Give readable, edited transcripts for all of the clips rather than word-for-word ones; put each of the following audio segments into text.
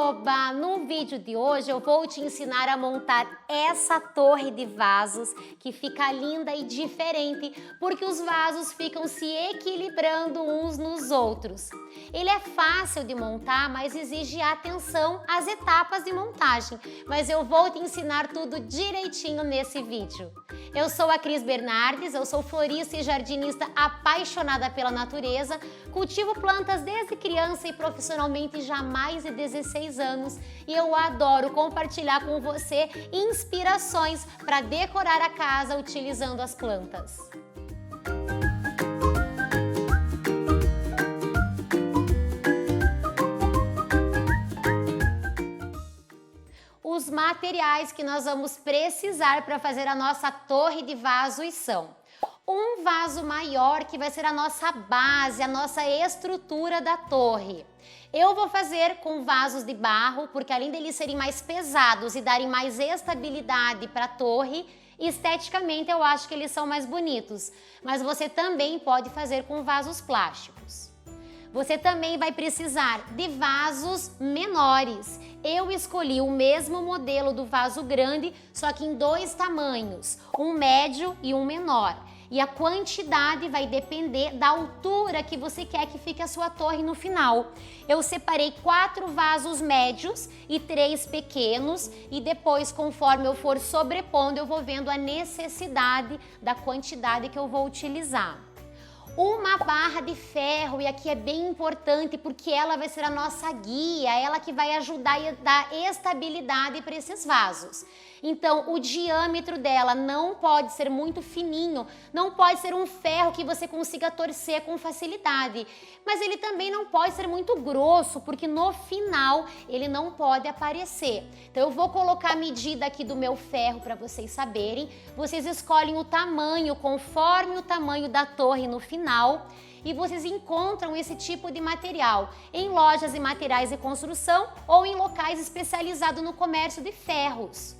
Oba! No vídeo de hoje eu vou te ensinar a montar essa torre de vasos que fica linda e diferente porque os vasos ficam se equilibrando uns nos outros. Ele é fácil de montar, mas exige atenção às etapas de montagem, mas eu vou te ensinar tudo direitinho nesse vídeo. Eu sou a Cris Bernardes, eu sou florista e jardinista apaixonada pela natureza, cultivo plantas desde criança e profissionalmente já há mais de 16 anos e eu adoro compartilhar com você inspirações para decorar a casa utilizando as plantas. Os materiais que nós vamos precisar para fazer a nossa torre de vasos são um vaso maior, que vai ser a nossa base, a nossa estrutura da torre. Eu vou fazer com vasos de barro, porque além deles serem mais pesados e darem mais estabilidade para a torre, esteticamente eu acho que eles são mais bonitos. Mas você também pode fazer com vasos plásticos. Você também vai precisar de vasos menores. Eu escolhi o mesmo modelo do vaso grande, só que em dois tamanhos, um médio e um menor. E a quantidade vai depender da altura que você quer que fique a sua torre no final. Eu separei 4 vasos médios e 3 pequenos e depois, conforme eu for sobrepondo, eu vou vendo a necessidade da quantidade que eu vou utilizar. Uma barra de ferro, e aqui é bem importante porque ela vai ser a nossa guia, ela que vai ajudar a dar estabilidade para esses vasos. Então, o diâmetro dela não pode ser muito fininho, não pode ser um ferro que você consiga torcer com facilidade, mas ele também não pode ser muito grosso, porque no final ele não pode aparecer. Então, eu vou colocar a medida aqui do meu ferro para vocês saberem. Vocês escolhem o tamanho conforme o tamanho da torre no final. E vocês encontram esse tipo de material em lojas de materiais de construção ou em locais especializados no comércio de ferros.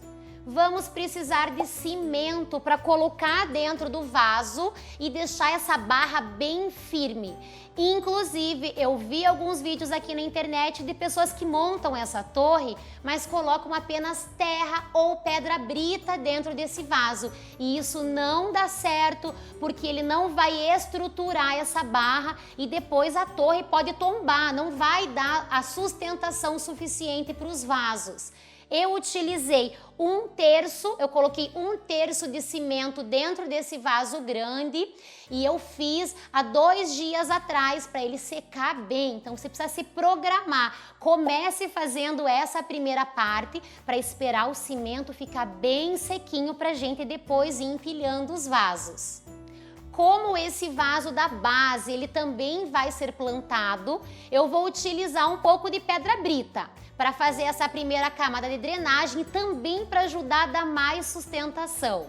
Vamos precisar de cimento para colocar dentro do vaso e deixar essa barra bem firme. Inclusive, eu vi alguns vídeos aqui na internet de pessoas que montam essa torre, mas colocam apenas terra ou pedra brita dentro desse vaso. E isso não dá certo, porque ele não vai estruturar essa barra e depois a torre pode tombar, não vai dar a sustentação suficiente para os vasos. Eu utilizei eu coloquei 1/3 de cimento dentro desse vaso grande e eu fiz há 2 dias atrás para ele secar bem. Então você precisa se programar. Comece fazendo essa primeira parte para esperar o cimento ficar bem sequinho para a gente depois ir empilhando os vasos. Como esse vaso da base, ele também vai ser plantado, eu vou utilizar um pouco de pedra brita para fazer essa primeira camada de drenagem e também para ajudar a dar mais sustentação.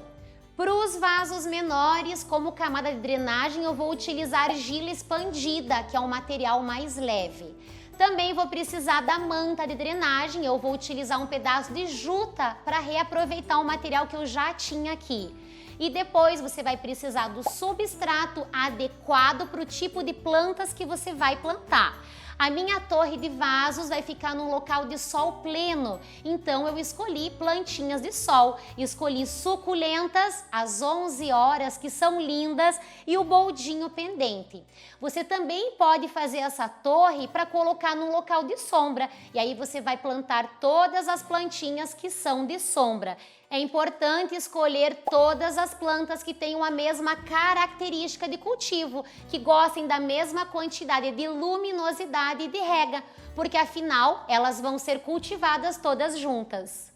Para os vasos menores, como camada de drenagem, eu vou utilizar argila expandida, que é um material mais leve. Também vou precisar da manta de drenagem, eu vou utilizar um pedaço de juta para reaproveitar o material que eu já tinha aqui. E depois você vai precisar do substrato adequado para o tipo de plantas que você vai plantar. A minha torre de vasos vai ficar num local de sol pleno, então eu escolhi plantinhas de sol, escolhi suculentas às 11 horas, que são lindas, e o boldinho pendente. Você também pode fazer essa torre para colocar num local de sombra, e aí você vai plantar todas as plantinhas que são de sombra. É importante escolher todas as plantas que tenham a mesma característica de cultivo, que gostem da mesma quantidade de luminosidade e de rega, porque afinal elas vão ser cultivadas todas juntas.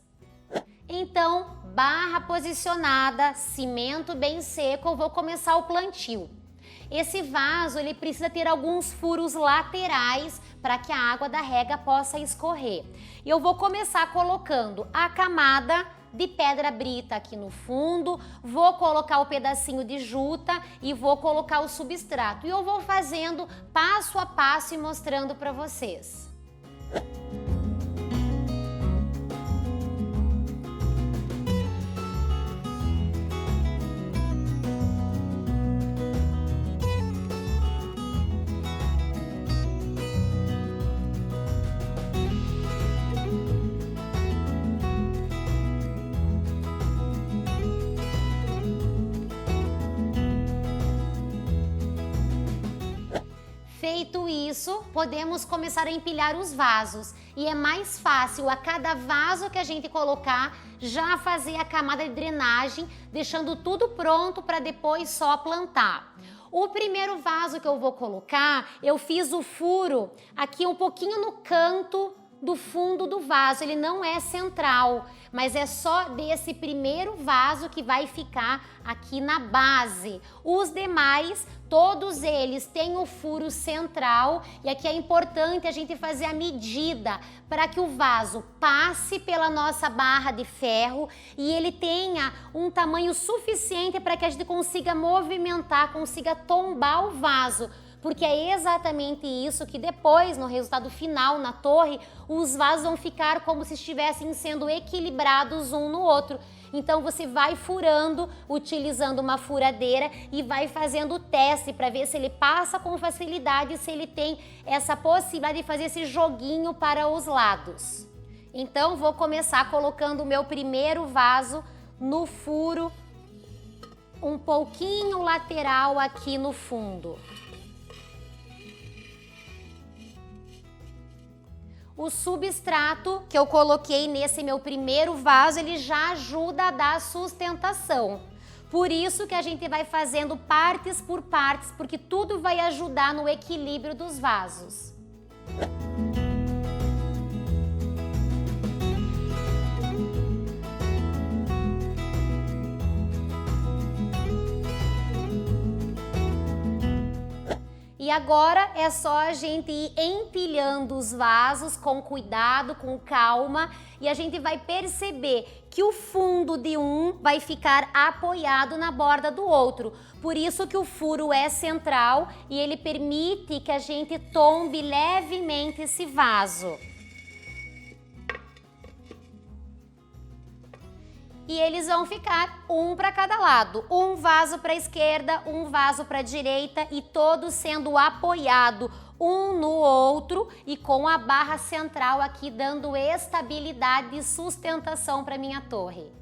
Então, barra posicionada, cimento bem seco, eu vou começar o plantio. Esse vaso ele precisa ter alguns furos laterais para que a água da rega possa escorrer. E eu vou começar colocando a camada de pedra brita aqui no fundo, vou colocar o pedacinho de juta e vou colocar o substrato. E eu vou fazendo passo a passo e mostrando para vocês. Feito isso, podemos começar a empilhar os vasos. E é mais fácil a cada vaso que a gente colocar, já fazer a camada de drenagem, deixando tudo pronto para depois só plantar. O primeiro vaso que eu vou colocar, eu fiz o furo aqui um pouquinho no canto do fundo do vaso, ele não é central, mas é só desse primeiro vaso que vai ficar aqui na base. Os demais, todos eles têm o furo central e aqui é importante a gente fazer a medida para que o vaso passe pela nossa barra de ferro e ele tenha um tamanho suficiente para que a gente consiga movimentar, consiga tombar o vaso. Porque é exatamente isso que depois, no resultado final, na torre, os vasos vão ficar como se estivessem sendo equilibrados um no outro. Então você vai furando, utilizando uma furadeira e vai fazendo o teste para ver se ele passa com facilidade, se ele tem essa possibilidade de fazer esse joguinho para os lados. Então vou começar colocando o meu primeiro vaso no furo, um pouquinho lateral aqui no fundo. O substrato que eu coloquei nesse meu primeiro vaso, ele já ajuda a dar sustentação. Por isso que a gente vai fazendo partes por partes, porque tudo vai ajudar no equilíbrio dos vasos. E agora é só a gente ir empilhando os vasos com cuidado, com calma, e a gente vai perceber que o fundo de um vai ficar apoiado na borda do outro. Por isso que o furo é central e ele permite que a gente tombe levemente esse vaso. E eles vão ficar um para cada lado, um vaso para a esquerda, um vaso para a direita e todos sendo apoiado um no outro e com a barra central aqui dando estabilidade e sustentação para minha torre.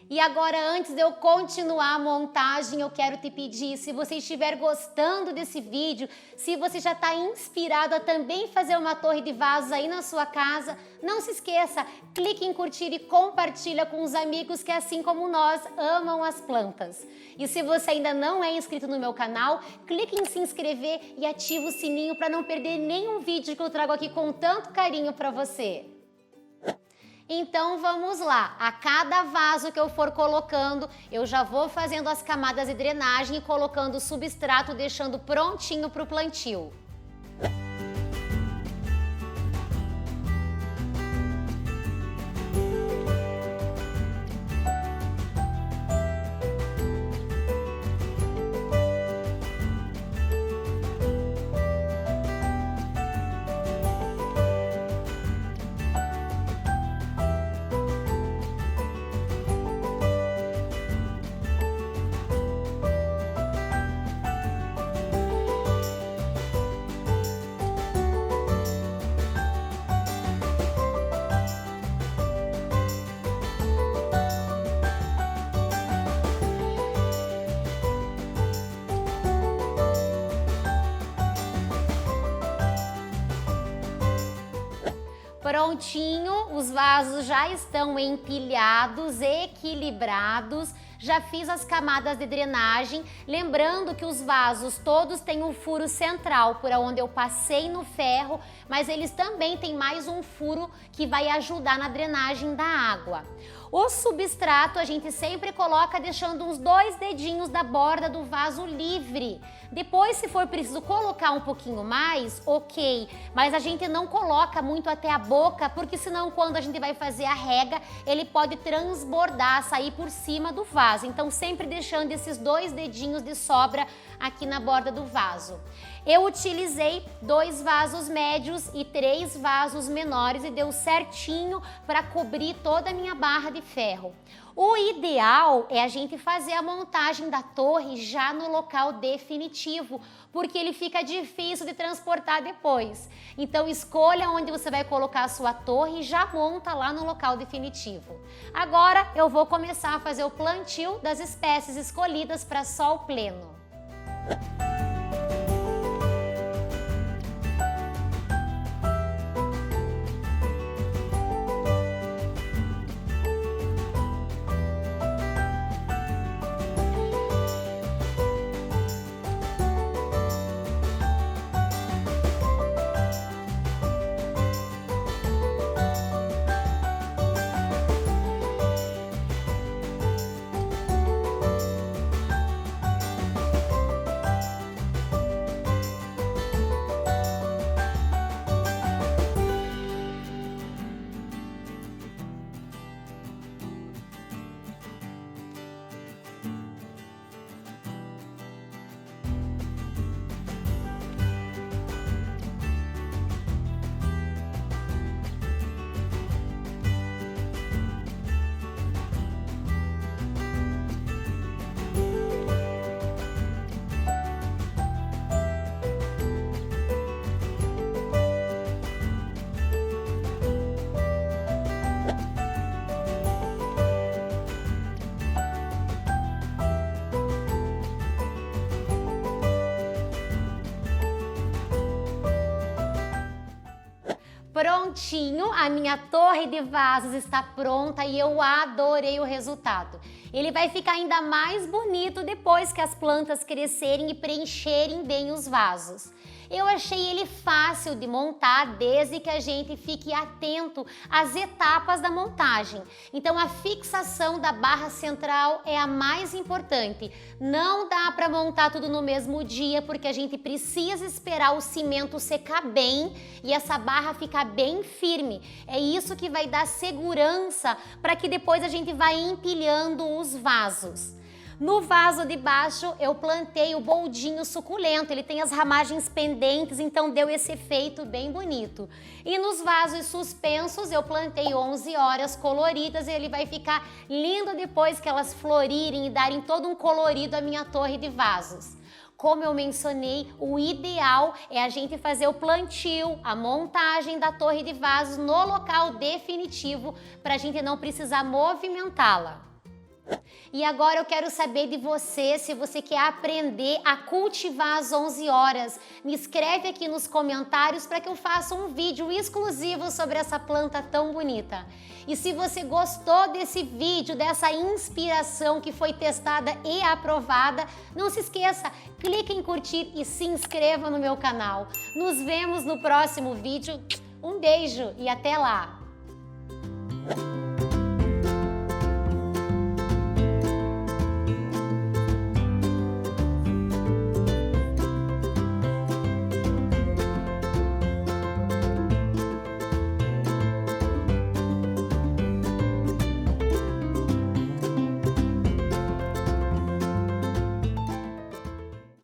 E agora, antes de eu continuar a montagem, eu quero te pedir, se você estiver gostando desse vídeo, se você já está inspirado a também fazer uma torre de vasos aí na sua casa, não se esqueça, clique em curtir e compartilha com os amigos que, assim como nós, amam as plantas. E se você ainda não é inscrito no meu canal, clique em se inscrever e ative o sininho para não perder nenhum vídeo que eu trago aqui com tanto carinho para você. Então vamos lá, a cada vaso que eu for colocando, eu já vou fazendo as camadas de drenagem e colocando o substrato, deixando prontinho para o plantio. Prontinho, os vasos já estão empilhados, equilibrados, já fiz as camadas de drenagem, lembrando que os vasos todos têm um furo central por onde eu passei no ferro, mas eles também têm mais um furo que vai ajudar na drenagem da água. O substrato a gente sempre coloca deixando uns 2 dedinhos da borda do vaso livre. Depois, se for preciso colocar um pouquinho mais, ok, mas a gente não coloca muito até a boca, porque senão quando a gente vai fazer a rega, ele pode transbordar, sair por cima do vaso. Então sempre deixando esses 2 dedinhos de sobra aqui na borda do vaso. Eu utilizei 2 vasos médios e 3 vasos menores e deu certinho para cobrir toda a minha barra de ferro. O ideal é a gente fazer a montagem da torre já no local definitivo, porque ele fica difícil de transportar depois. Então escolha onde você vai colocar a sua torre e já monta lá no local definitivo. Agora eu vou começar a fazer o plantio das espécies escolhidas para sol pleno. Prontinho, a minha torre de vasos está pronta e eu adorei o resultado. Ele vai ficar ainda mais bonito depois que as plantas crescerem e preencherem bem os vasos. Eu achei ele fácil de montar desde que a gente fique atento às etapas da montagem. Então a fixação da barra central é a mais importante. Não dá para montar tudo no mesmo dia porque a gente precisa esperar o cimento secar bem e essa barra ficar bem firme. É isso que vai dar segurança para que depois a gente vá empilhando os vasos. No vaso de baixo eu plantei o boldinho suculento, ele tem as ramagens pendentes, então deu esse efeito bem bonito. E nos vasos suspensos eu plantei 11 horas coloridas e ele vai ficar lindo depois que elas florirem e darem todo um colorido à minha torre de vasos. Como eu mencionei, o ideal é a gente fazer o plantio, a montagem da torre de vasos no local definitivo para a gente não precisar movimentá-la. E agora eu quero saber de você, se você quer aprender a cultivar às 11 horas. Me escreve aqui nos comentários para que eu faça um vídeo exclusivo sobre essa planta tão bonita. E se você gostou desse vídeo, dessa inspiração que foi testada e aprovada, não se esqueça, clique em curtir e se inscreva no meu canal. Nos vemos no próximo vídeo. Um beijo e até lá!